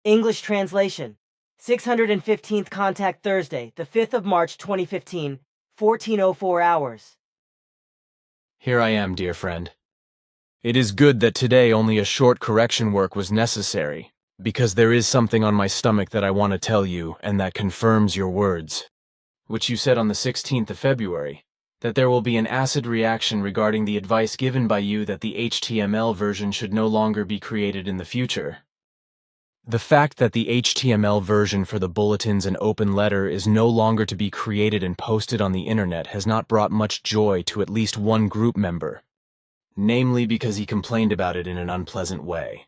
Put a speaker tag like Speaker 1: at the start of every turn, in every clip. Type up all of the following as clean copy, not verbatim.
Speaker 1: English translation. 615th contact Thursday, the 5th of March 2015, 14:04 hours.
Speaker 2: Here I am, dear friend. It is good that today only a short correction work was necessary, because there is something on my stomach that I want to tell you and that confirms your words, which you said on the 16th of February, that there will be an acid reaction regarding the advice given by you that the HTML version should no longer be created in the future. The fact that the HTML version for the bulletins and open letter is no longer to be created and posted on the internet has not brought much joy to at least one group member, namely because he complained about it in an unpleasant way.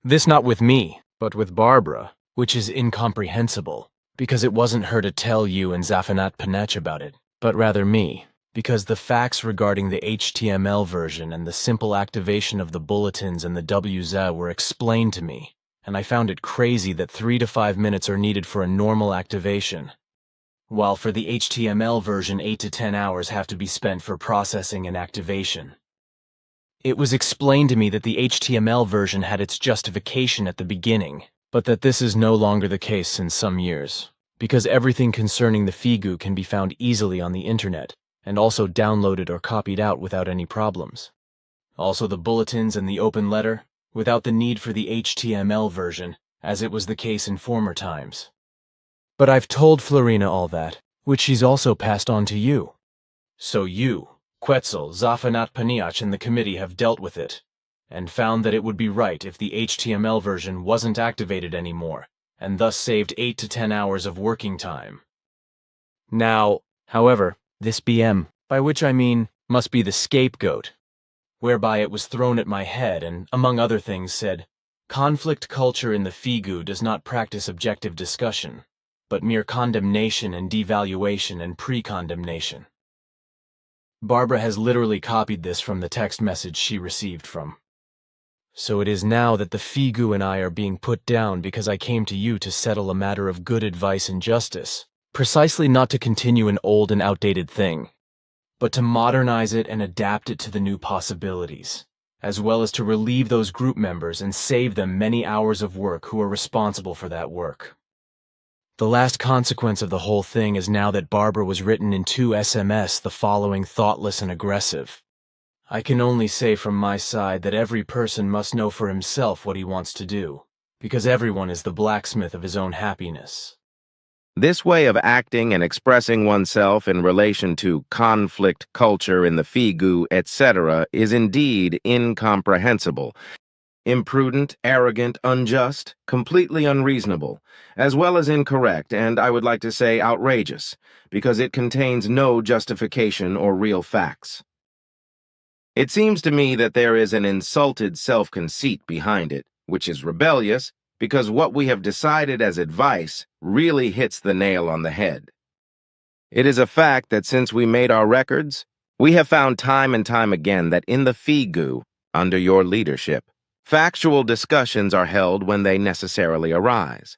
Speaker 2: This not with me, but with Barbara, which is incomprehensible, because it wasn't her to tell you and Zafanat Panech about it, but rather me, because the facts regarding the HTML version and the simple activation of the bulletins and the WZ were explained to me, and I found it crazy that 3 to 5 minutes are needed for a normal activation, while for the HTML version 8 to 10 hours have to be spent for processing and activation. It was explained to me that the HTML version had its justification at the beginning, but that this is no longer the case since some years, because everything concerning the Figu can be found easily on the internet, and also downloaded or copied out without any problems. Also the bulletins and the open letter, without the need for the HTML version, as it was the case in former times. But I've told Florina all that, which she's also passed on to you. So you, Quetzal, Zafanat Paniach, and the committee have dealt with it, and found that it would be right if the HTML version wasn't activated anymore, and thus saved 8 to 10 hours of working time. Now, however, this BM, by which I mean, must be the scapegoat, whereby it was thrown at my head and, among other things, said, conflict culture in the Figu does not practice objective discussion, but mere condemnation and devaluation and pre-condemnation. Barbara has literally copied this from the text message she received from. So it is now that the Figu and I are being put down because I came to you to settle a matter of good advice and justice, precisely not to continue an old and outdated thing, but to modernize it and adapt it to the new possibilities, as well as to relieve those group members and save them many hours of work who are responsible for that work. The last consequence of the whole thing is now that Barbara was written in 2 SMS the following thoughtless and aggressive. I can only say from my side that every person must know for himself what he wants to do, because everyone is the blacksmith of his own happiness.
Speaker 3: This way of acting and expressing oneself in relation to conflict culture in the Figu, etc., is indeed incomprehensible. Imprudent, arrogant, unjust, completely unreasonable, as well as incorrect and, I would like to say, outrageous, because it contains no justification or real facts. It seems to me that there is an insulted self-conceit behind it, which is rebellious, because what we have decided as advice really hits the nail on the head. It is a fact that since we made our records, we have found time and time again that in the Figu, under your leadership, factual discussions are held when they necessarily arise,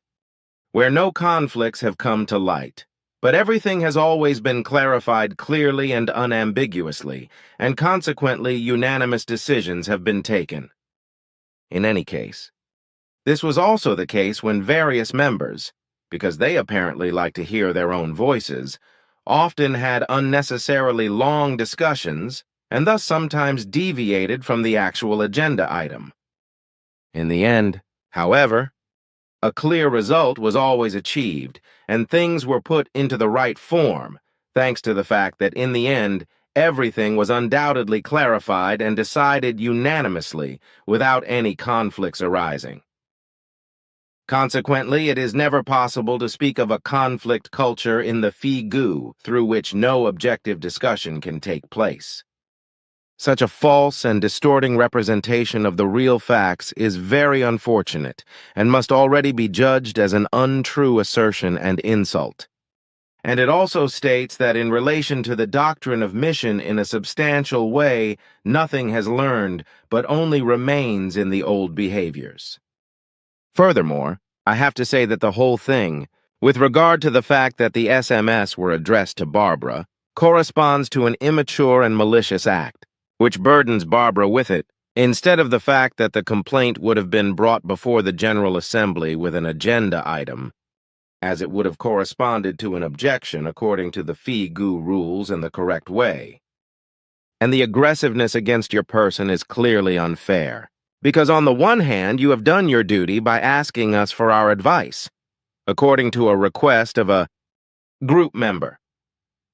Speaker 3: where no conflicts have come to light, but everything has always been clarified clearly and unambiguously, and consequently unanimous decisions have been taken. In any case, this was also the case when various members, because they apparently like to hear their own voices, often had unnecessarily long discussions and thus sometimes deviated from the actual agenda item. In the end, however, a clear result was always achieved, and things were put into the right form, thanks to the fact that in the end, everything was undoubtedly clarified and decided unanimously without any conflicts arising. Consequently, it is never possible to speak of a conflict culture in the Figu through which no objective discussion can take place. Such a false and distorting representation of the real facts is very unfortunate and must already be judged as an untrue assertion and insult. And it also states that in relation to the doctrine of mission in a substantial way, nothing has learned, but only remains in the old behaviors. Furthermore, I have to say that the whole thing, with regard to the fact that the SMS were addressed to Barbara, corresponds to an immature and malicious act, which burdens Barbara with it, instead of the fact that the complaint would have been brought before the General Assembly with an agenda item, as it would have corresponded to an objection according to the FIGU rules in the correct way. And the aggressiveness against your person is clearly unfair, because on the one hand, you have done your duty by asking us for our advice, according to a request of a group member.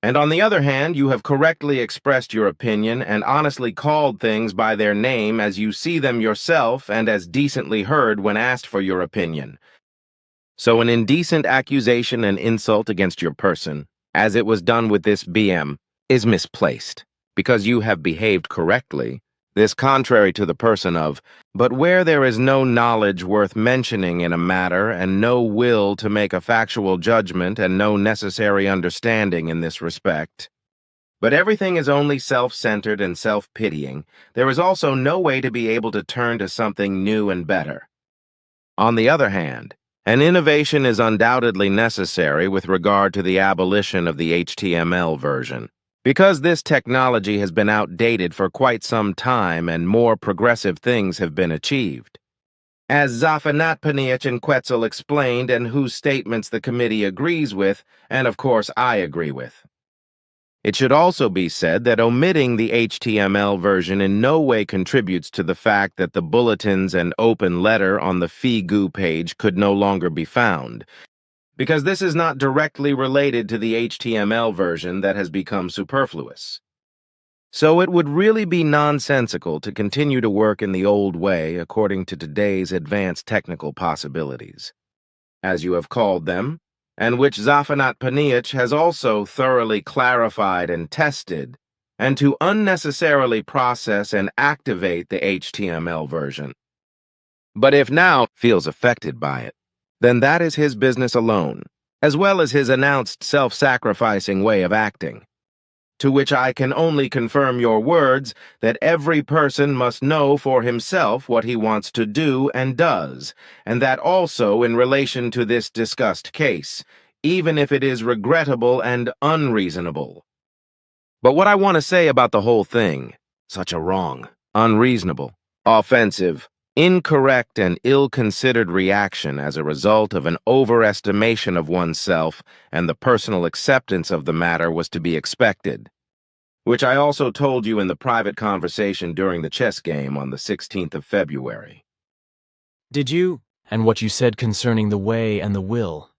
Speaker 3: And on the other hand, you have correctly expressed your opinion and honestly called things by their name as you see them yourself and as decently heard when asked for your opinion. So an indecent accusation and insult against your person, as it was done with this BM, is misplaced, because you have behaved correctly. This contrary to the person of, but where there is no knowledge worth mentioning in a matter and no will to make a factual judgment and no necessary understanding in this respect, but everything is only self-centered and self-pitying, there is also no way to be able to turn to something new and better. On the other hand, an innovation is undoubtedly necessary with regard to the abolition of the HTML version, because this technology has been outdated for quite some time and more progressive things have been achieved. As Zafanat and Quetzal explained and whose statements the committee agrees with, and of course I agree with. It should also be said that omitting the HTML version in no way contributes to the fact that the bulletins and open letter on the FIGU page could no longer be found, because this is not directly related to the HTML version that has become superfluous. So it would really be nonsensical to continue to work in the old way according to today's advanced technical possibilities, as you have called them, and which Zafanat Paniach has also thoroughly clarified and tested, and to unnecessarily process and activate the HTML version. But if now feels affected by it, then that is his business alone, as well as his announced self-sacrificing way of acting. To which I can only confirm your words that every person must know for himself what he wants to do and does, and that also in relation to this discussed case, even if it is regrettable and unreasonable. But what I want to say about the whole thing, such a wrong, unreasonable, offensive, incorrect and ill-considered reaction as a result of an overestimation of oneself and the personal acceptance of the matter was to be expected, which I also told you in the private conversation during the chess game on the 16th of February.
Speaker 2: Did you? And what you said concerning the way and the will.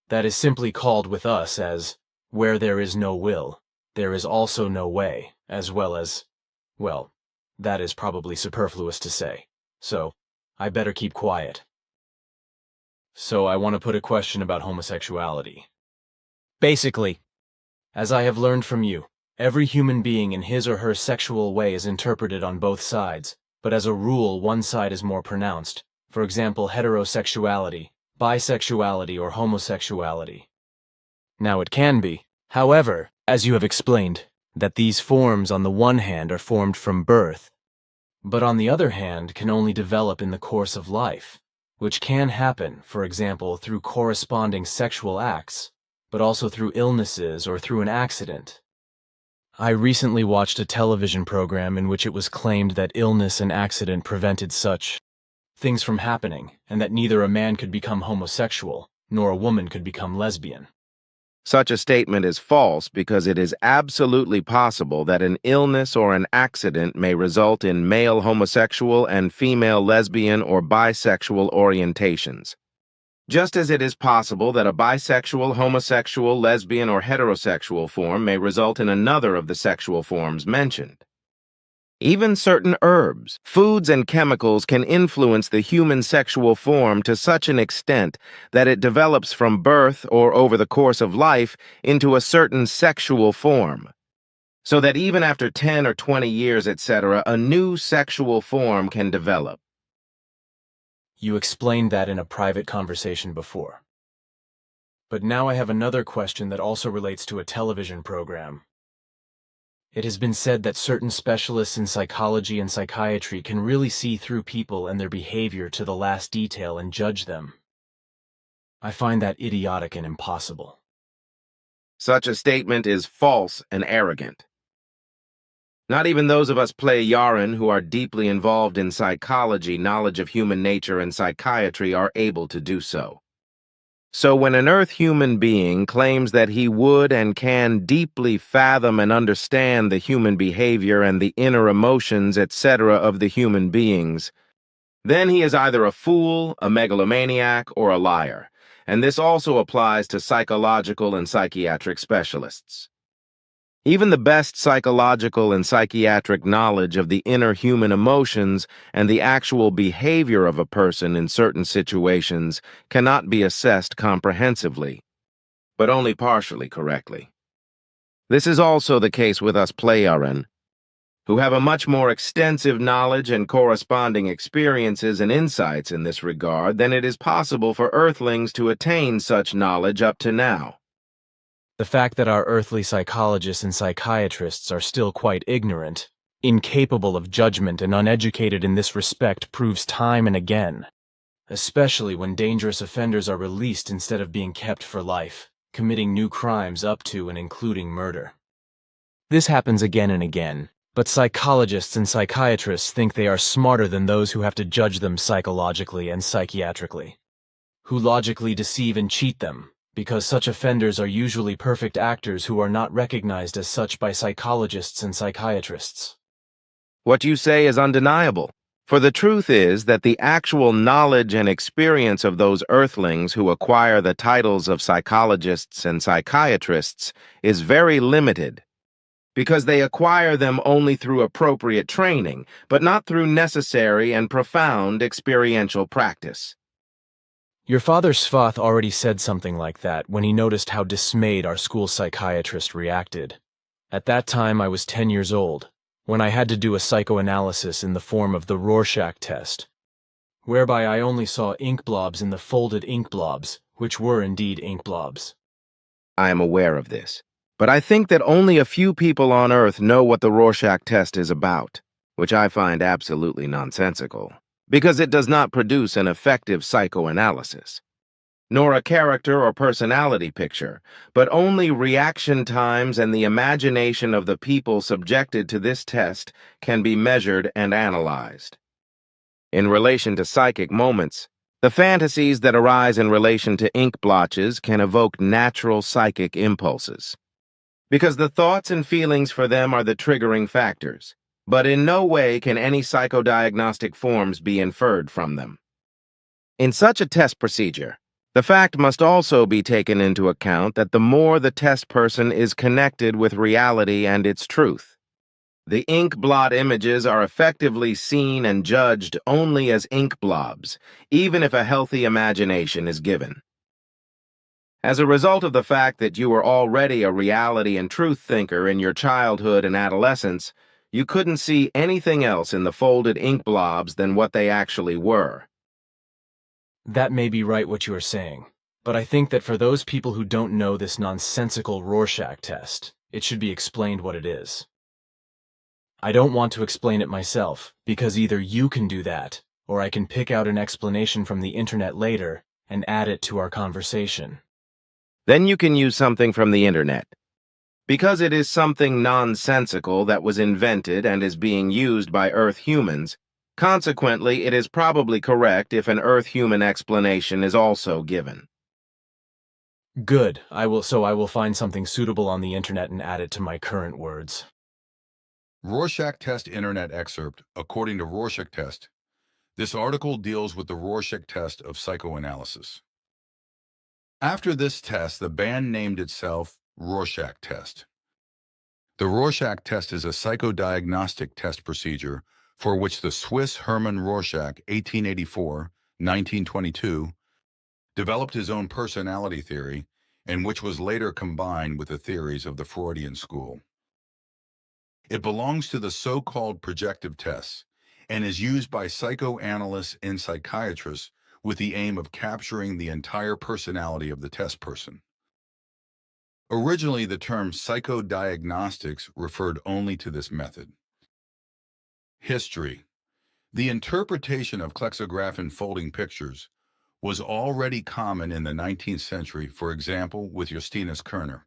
Speaker 2: That is simply called with us as, where there is no will, there is also no way, as well as, well, that is probably superfluous to say. So, I better keep quiet. So I want to put a question about homosexuality. Basically, as I have learned from you, every human being in his or her sexual way is interpreted on both sides, but as a rule one side is more pronounced, for example heterosexuality, bisexuality, or homosexuality. Now it can be, however, as you have explained, that these forms on the one hand are formed from birth, but on the other hand can only develop in the course of life, which can happen, for example, through corresponding sexual acts, but also through illnesses or through an accident. I recently watched a television program in which it was claimed that illness and accident prevented such things from happening, and that neither a man could become homosexual, nor a woman could become lesbian.
Speaker 3: Such a statement is false because it is absolutely possible that an illness or an accident may result in male homosexual and female lesbian or bisexual orientations. Just as it is possible that a bisexual, homosexual, lesbian, or heterosexual form may result in another of the sexual forms mentioned. Even certain herbs, foods, and chemicals can influence the human sexual form to such an extent that it develops from birth or over the course of life into a certain sexual form, so that even after 10 or 20 years, etc., a new sexual form can develop.
Speaker 2: You explained that in a private conversation before. But now I have another question that also relates to a television program. It has been said that certain specialists in psychology and psychiatry can really see through people and their behavior to the last detail and judge them. I find that idiotic and impossible.
Speaker 3: Such a statement is false and arrogant. Not even those of us play Yaren who are deeply involved in psychology, knowledge of human nature, and psychiatry are able to do so. So when an Earth human being claims that he would and can deeply fathom and understand the human behavior and the inner emotions, etc. of the human beings, then he is either a fool, a megalomaniac, or a liar. And this also applies to psychological and psychiatric specialists. Even the best psychological and psychiatric knowledge of the inner human emotions and the actual behavior of a person in certain situations cannot be assessed comprehensively, but only partially correctly. This is also the case with us Pleiaren, who have a much more extensive knowledge and corresponding experiences and insights in this regard than it is possible for Earthlings to attain such knowledge up to now.
Speaker 2: The fact that our earthly psychologists and psychiatrists are still quite ignorant, incapable of judgment, and uneducated in this respect proves time and again, especially when dangerous offenders are released instead of being kept for life, committing new crimes up to and including murder. This happens again and again, but psychologists and psychiatrists think they are smarter than those who have to judge them psychologically and psychiatrically, who logically deceive and cheat them, because such offenders are usually perfect actors who are not recognized as such by psychologists and psychiatrists.
Speaker 3: What you say is undeniable, for the truth is that the actual knowledge and experience of those Earthlings who acquire the titles of psychologists and psychiatrists is very limited, because they acquire them only through appropriate training, but not through necessary and profound experiential practice.
Speaker 2: Your father Svath already said something like that when he noticed how dismayed our school psychiatrist reacted. At that time I was 10 years old, when I had to do a psychoanalysis in the form of the Rorschach test, whereby I only saw ink blobs in the folded ink blobs, which were indeed ink blobs.
Speaker 3: I am aware of this, but I think that only a few people on Earth know what the Rorschach test is about, which I find absolutely nonsensical, because it does not produce an effective psychoanalysis, nor a character or personality picture, but only reaction times and the imagination of the people subjected to this test can be measured and analyzed. In relation to psychic moments, the fantasies that arise in relation to ink blotches can evoke natural psychic impulses, because the thoughts and feelings for them are the triggering factors, but in no way can any psychodiagnostic forms be inferred from them. In such a test procedure, the fact must also be taken into account that the more the test person is connected with reality and its truth, the ink blot images are effectively seen and judged only as ink blobs, even if a healthy imagination is given. As a result of the fact that you were already a reality and truth thinker in your childhood and adolescence, you couldn't see anything else in the folded ink blobs than what they actually were.
Speaker 2: That may be right what you are saying, but I think that for those people who don't know this nonsensical Rorschach test, it should be explained what it is. I don't want to explain it myself, because either you can do that, or I can pick out an explanation from the internet later and add it to our conversation.
Speaker 3: Then you can use something from the internet. Because it is something nonsensical that was invented and is being used by Earth humans, consequently it is probably correct if an Earth human explanation is also given.
Speaker 2: Good, I will find something suitable on the internet and add it to my current words.
Speaker 4: Rorschach test internet excerpt according to Rorschach test. This article deals with the Rorschach test of psychoanalysis. After this test, the band named itself Rorschach test. The Rorschach test is a psychodiagnostic test procedure for which the Swiss Hermann Rorschach, 1884-1922, developed his own personality theory, and which was later combined with the theories of the Freudian school. It belongs to the so-called projective tests and is used by psychoanalysts and psychiatrists with the aim of capturing the entire personality of the test person. Originally, the term psychodiagnostics referred only to this method. History. The interpretation of klexograph folding pictures was already common in the 19th century, for example, with Justinus Kerner.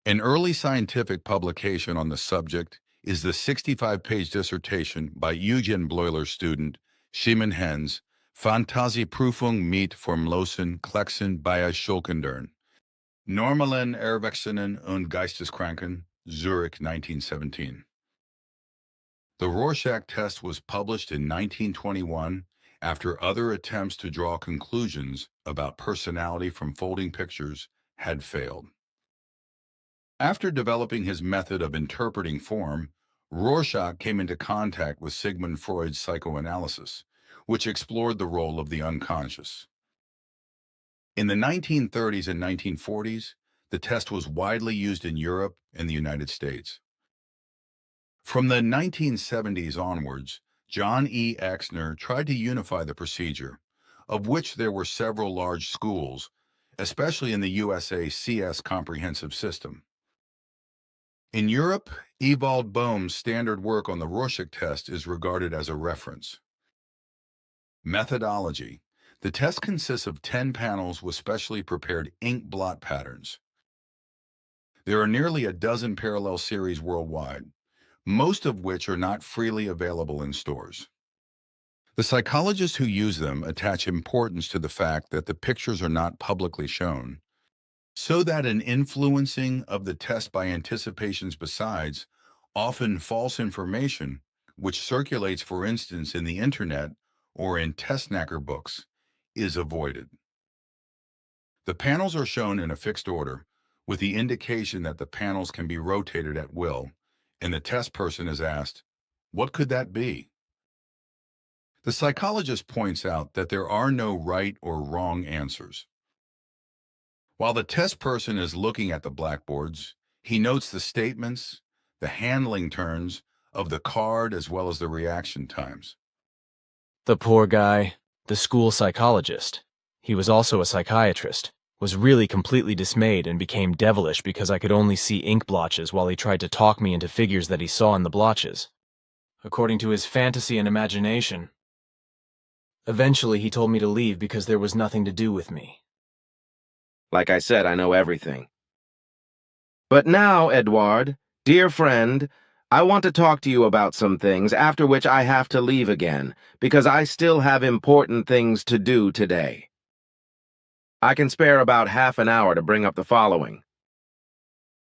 Speaker 4: An early scientific publication on the subject is the 65-page dissertation by Eugen Bleuler's student, Shimon Hens, Fantasieprüfung mit formlosen Klecksen bei Schulkindern. Normalen Erwachsenen und Geisteskranken, Zurich, 1917. The Rorschach test was published in 1921 after other attempts to draw conclusions about personality from folding pictures had failed. After developing his method of interpreting form, Rorschach came into contact with Sigmund Freud's psychoanalysis, which explored the role of the unconscious. In the 1930s and 1940s, the test was widely used in Europe and the United States. From the 1970s onwards, John E. Exner tried to unify the procedure, of which there were several large schools, especially in the USA CS comprehensive system. In Europe, Ewald Boehm's standard work on the Rorschach test is regarded as a reference. Methodology. The test consists of 10 panels with specially prepared ink blot patterns. There are nearly a dozen parallel series worldwide, most of which are not freely available in stores. The psychologists who use them attach importance to the fact that the pictures are not publicly shown, so that an influencing of the test by anticipations besides, often false information, which circulates, for instance, in the internet or in test knacker books, is avoided. The panels are shown in a fixed order, with the indication that the panels can be rotated at will, and the test person is asked, "What could that be?" The psychologist points out that there are no right or wrong answers. While the test person is looking at the blackboards, he notes the statements, the handling turns of the card as well as the reaction times.
Speaker 2: The poor guy, the school psychologist, he was also a psychiatrist, was really completely dismayed and became devilish because I could only see ink blotches while he tried to talk me into figures that he saw in the blotches, according to his fantasy and imagination. Eventually, he told me to leave because there was nothing to do with me.
Speaker 3: Like I said, I know everything. But now, Edouard, dear friend, I want to talk to you about some things, after which I have to leave again, because I still have important things to do today. I can spare about half an hour to bring up the following.